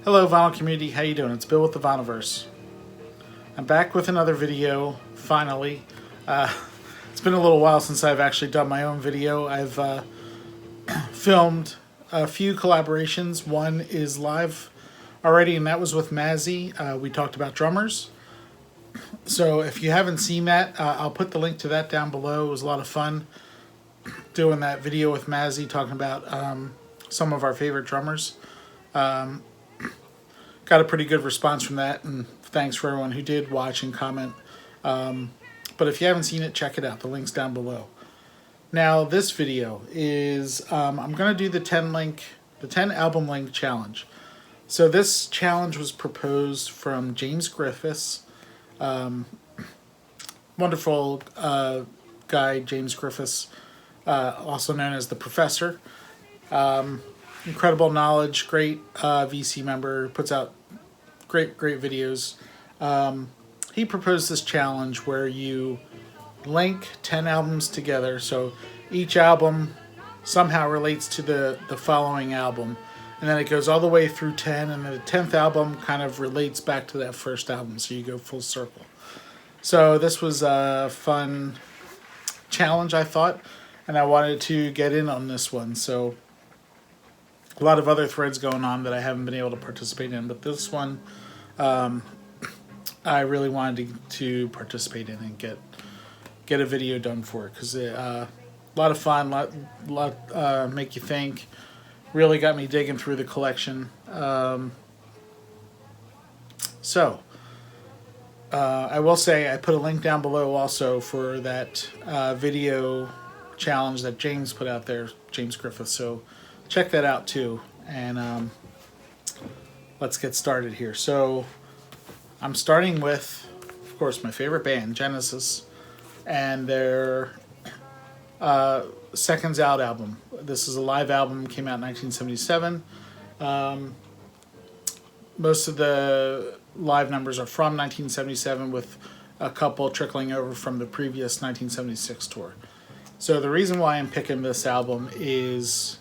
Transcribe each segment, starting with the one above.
Hello vinyl community, how you doing? It's Bill with the Vinylverse. I'm back with another video, finally. It's been a little while since I've actually done my own video. I've filmed a few collaborations. One is live already, and that was with Mazzy. We talked about drummers. So if you haven't seen that, I'll put the link to that down below. It was a lot of fun doing that video with Mazzy, talking about some of our favorite drummers. Got a pretty good response from that, and thanks for everyone who did watch and comment. But if you haven't seen it, check it out. The link's down below. Now, this video is, I'm going to do the 10 album link challenge. So this challenge was proposed from James Griffiths. Wonderful guy, James Griffiths, also known as the Professor. Incredible knowledge, great VC member, puts out great videos. He proposed this challenge where you link 10 albums together, so each album somehow relates to the following album, and then it goes all the way through 10, and the 10th album kind of relates back to that first album, so you go full circle. So this was a fun challenge, I thought, and I wanted to get in on this one. So a lot of other threads going on that I haven't been able to participate in, but this one I really wanted to participate in and get a video done for it, because a lot of fun, lot make you think. Really got me digging through the collection. I will say I put a link down below also for that video challenge that James put out there, James Griffith. So check that out too, and let's get started here. So I'm starting with, of course, my favorite band, Genesis, and their Seconds Out album. This is a live album, came out in 1977. Most of the live numbers are from 1977, with a couple trickling over from the previous 1976 tour. So the reason why I'm picking this album is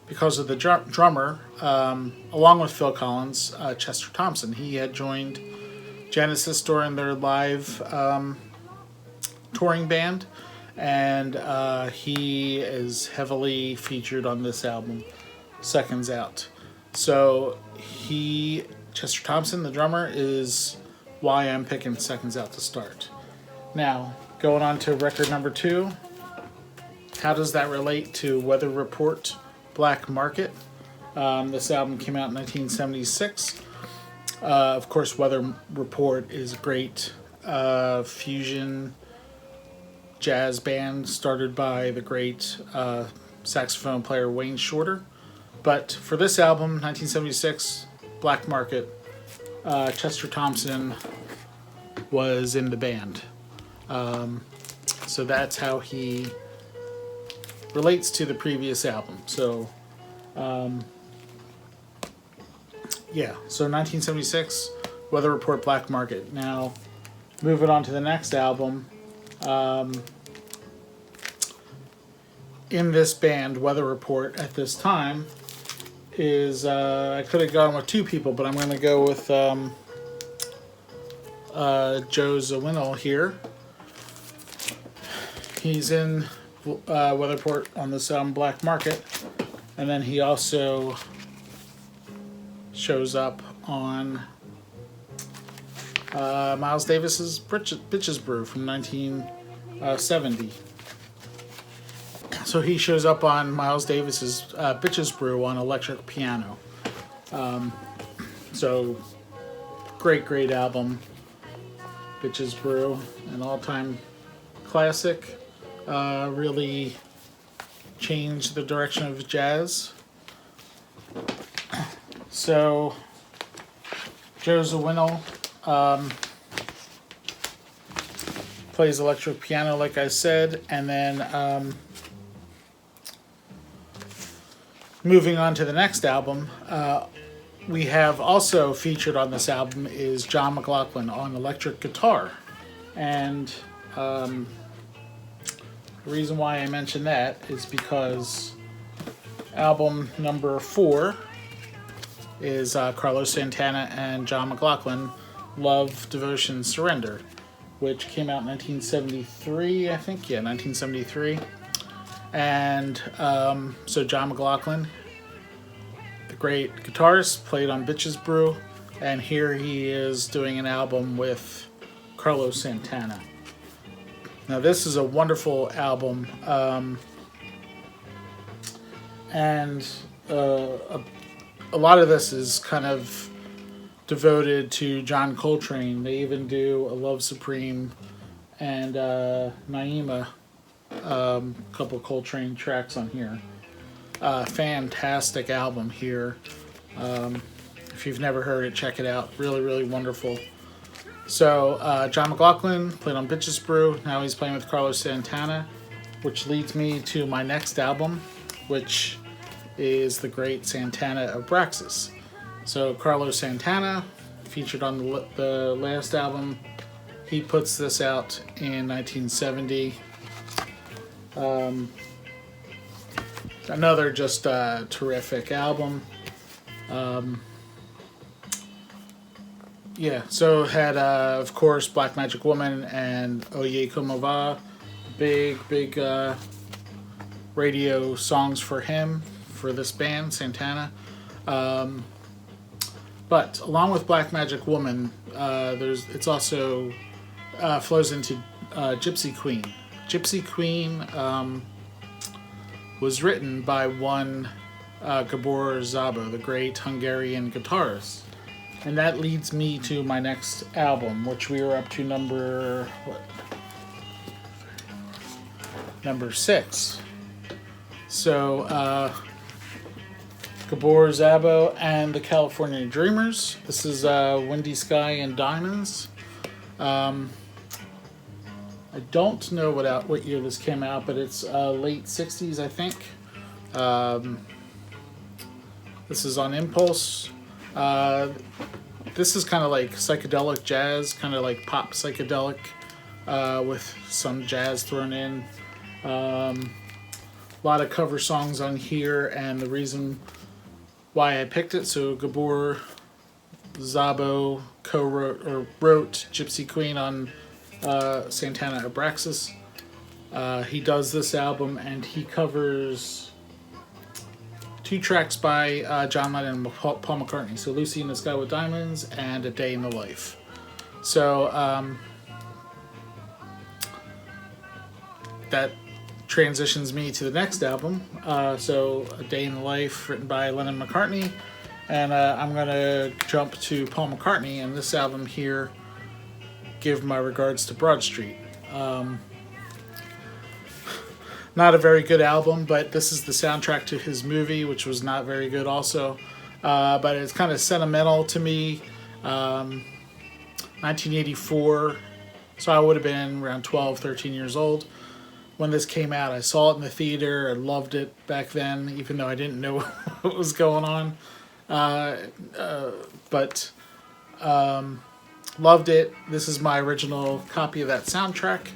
because of the drummer, along with Phil Collins, Chester Thompson. He had joined Genesis during their live touring band, and he is heavily featured on this album, Seconds Out. So Chester Thompson, the drummer, is why I'm picking Seconds Out to start. Now, going on to record number 2, how does that relate to Weather Report, Black Market? This album came out in 1976. Of course, Weather Report is a great fusion jazz band started by the great saxophone player Wayne Shorter. But for this album, 1976, Black Market, Chester Thompson was in the band. So that's how he relates to the previous album. So, yeah, so 1976, Weather Report, Black Market. Now, moving on to the next album. In this band, Weather Report, at this time, is, I could have gone with 2 people, but I'm going to go with Joe Zawinul here. He's in Weather Report on this album, Black Market, and then he also shows up on Miles Davis's Bitches Brew from 1970. So he shows up on Miles Davis's Bitches Brew on electric piano. So great album, Bitches Brew, an all-time classic. Really changed the direction of jazz. So Joe Zawinul plays electric piano, like I said, and then moving on to the next album, we have also featured on this album is John McLaughlin on electric guitar. And the reason why I mention that is because album number 4 is Carlos Santana and John McLaughlin, Love, Devotion, Surrender, which came out in 1973, I think. Yeah, 1973. And so John McLaughlin, the great guitarist, played on Bitches Brew, and here he is doing an album with Carlos Santana. Now this is a wonderful album, and a lot of this is kind of devoted to John Coltrane. They even do A Love Supreme and Naima, couple Coltrane tracks on here. Fantastic album here. If you've never heard it, check it out. Really, really wonderful. So John McLaughlin played on Bitches Brew. Now he's playing with Carlos Santana, which leads me to my next album, which is the great Santana Abraxas. So Carlos Santana, featured on the last album, he puts this out in 1970. Another just terrific album. Yeah, so it had, of course, Black Magic Woman and Oye Como Va. Big radio songs for him, for this band, Santana. But along with Black Magic Woman, it's also flows into Gypsy Queen. Gypsy Queen was written by one Gabor Szabo, the great Hungarian guitarist. And that leads me to my next album, which we are up to number 6. So, Gabor Szabo and the California Dreamers. This is Windy Sky and Diamonds. I don't know what year this came out, but it's late 60s, I think. This is on Impulse. This is kind of like psychedelic jazz, kind of like pop psychedelic, with some jazz thrown in. A lot of cover songs on here, and the reason why I picked it, so Gabor Szabo wrote Gypsy Queen on Santana Abraxas. He does this album, and he covers 2 tracks by John Lennon and Paul McCartney. So Lucy in the Sky with Diamonds and A Day in the Life. So that transitions me to the next album. So A Day in the Life, written by Lennon McCartney. And I'm going to jump to Paul McCartney, and this album here, Give My Regards to Broad Street. Not a very good album, but this is the soundtrack to his movie, which was not very good also. But it's kind of sentimental to me. 1984, so I would have been around 12, 13 years old when this came out. I saw it in the theater. I loved it back then, even though I didn't know what was going on. But loved it. This is my original copy of that soundtrack,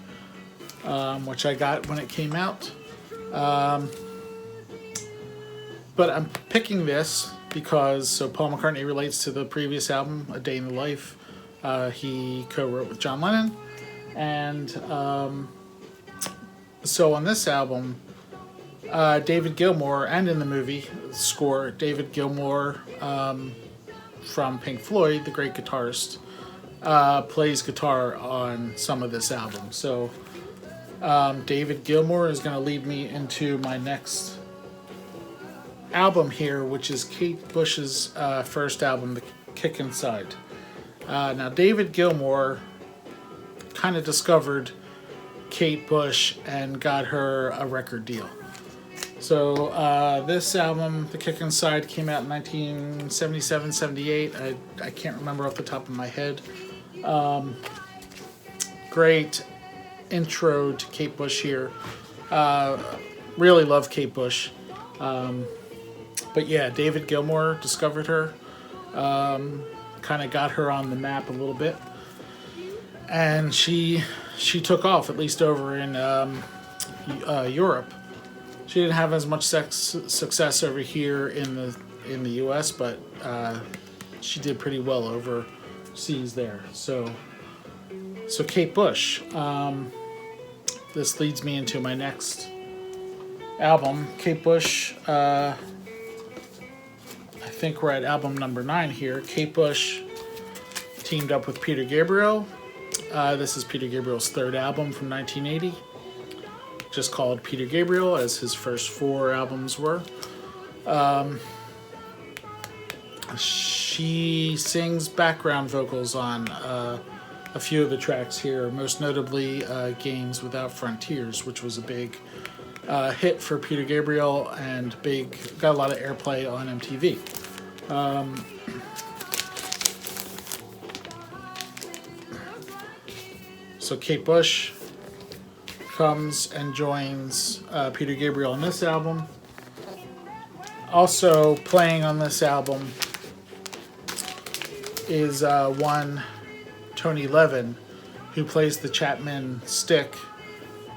which I got when it came out. But I'm picking this because Paul McCartney relates to the previous album, A Day in the Life. He co-wrote with John Lennon. And so on this album, David Gilmour, and in the movie score, David Gilmour from Pink Floyd, the great guitarist, plays guitar on some of this album. So David Gilmour is going to lead me into my next album here, which is Kate Bush's first album, The Kick Inside. Now, David Gilmour kind of discovered Kate Bush and got her a record deal. So this album, The Kick Inside, came out in 1977, 78. I can't remember off the top of my head. Great intro to Kate Bush here. Really love Kate Bush. But yeah, David Gilmour discovered her. Kind of got her on the map a little bit. And she took off, at least over in Europe. She didn't have as much success over here in in the U.S., but she did pretty well overseas there. So Kate Bush. This leads me into my next album. Kate Bush, I think we're at album number 9 here. Kate Bush teamed up with Peter Gabriel. This is Peter Gabriel's 3rd album from 1980. Just called Peter Gabriel, as his first 4 albums were. She sings background vocals on a few of the tracks here, most notably Games Without Frontiers, which was a big hit for Peter Gabriel and got a lot of airplay on MTV. So Kate Bush comes and joins Peter Gabriel on this album. Also playing on this album is one Tony Levin, who plays the Chapman stick.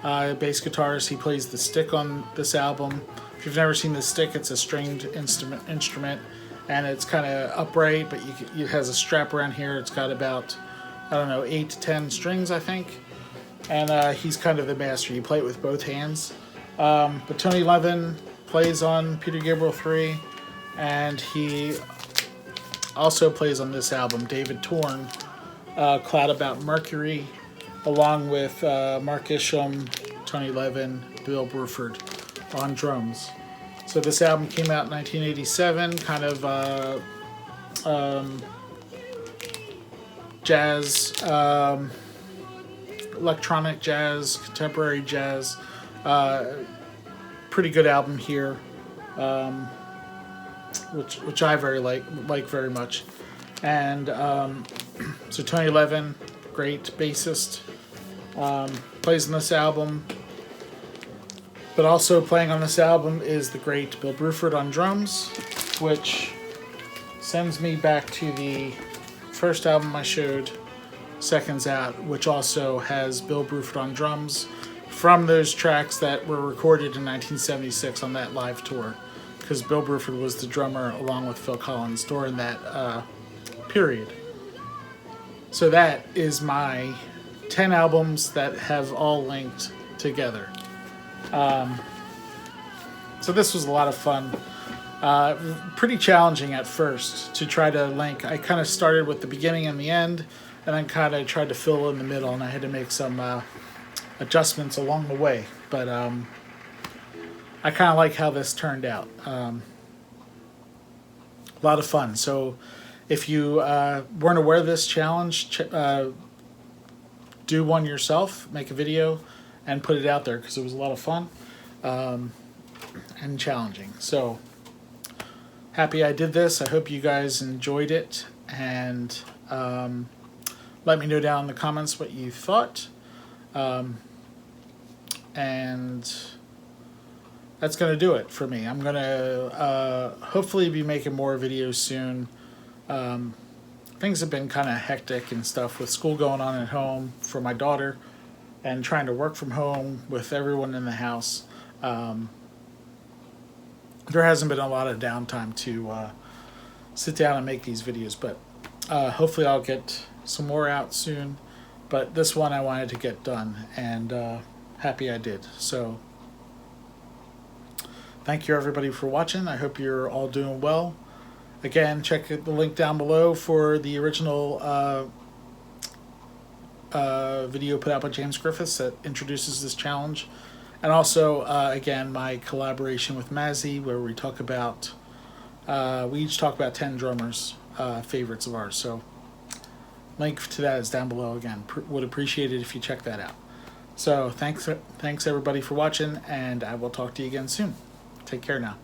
Bass guitarist, he plays the stick on this album. If you've never seen the stick, it's a stringed instrument, and it's kind of upright, but it has a strap around here. It's got about, 8 to 10 strings, I think. And he's kind of the master. You play it with both hands. But Tony Levin plays on Peter Gabriel 3, and he also plays on this album. David Torn, Cloud About Mercury, along with Mark Isham, Tony Levin, Bill Bruford on drums. So this album came out in 1987, kind of jazz, electronic jazz, contemporary jazz. Pretty good album here, which I like very much. And so Tony Levin, great bassist, plays on this album. But also playing on this album is the great Bill Bruford on drums, which sends me back to the first album I showed, Seconds Out, which also has Bill Bruford on drums from those tracks that were recorded in 1976 on that live tour, because Bill Bruford was the drummer along with Phil Collins during that period. So that is my 10 albums that have all linked together. So this was a lot of fun. Pretty challenging at first to try to link. I kind of started with the beginning and the end, and then kind of tried to fill in the middle, and I had to make some adjustments along the way. But I kind of like how this turned out. A lot of fun. So if you weren't aware of this challenge, do one yourself, make a video, and put it out there, because it was a lot of fun and challenging. So happy I did this. I hope you guys enjoyed it, and let me know down in the comments what you thought. And that's going to do it for me. I'm going to hopefully be making more videos soon. Things have been kind of hectic and stuff with school going on at home for my daughter, and trying to work from home with everyone in the house. There hasn't been a lot of downtime to sit down and make these videos, but hopefully I'll get some more out soon. But this one I wanted to get done, and happy I did. So thank you everybody for watching. I hope you're all doing well. Again, check the link down below for the original video put out by James Griffiths that introduces this challenge, and also again my collaboration with Mazzy, where we talk about we each talk about 10 drummers favorites of ours. So link to that is down below. Again, would appreciate it if you check that out. So thanks everybody for watching, and I will talk to you again soon. Take care now.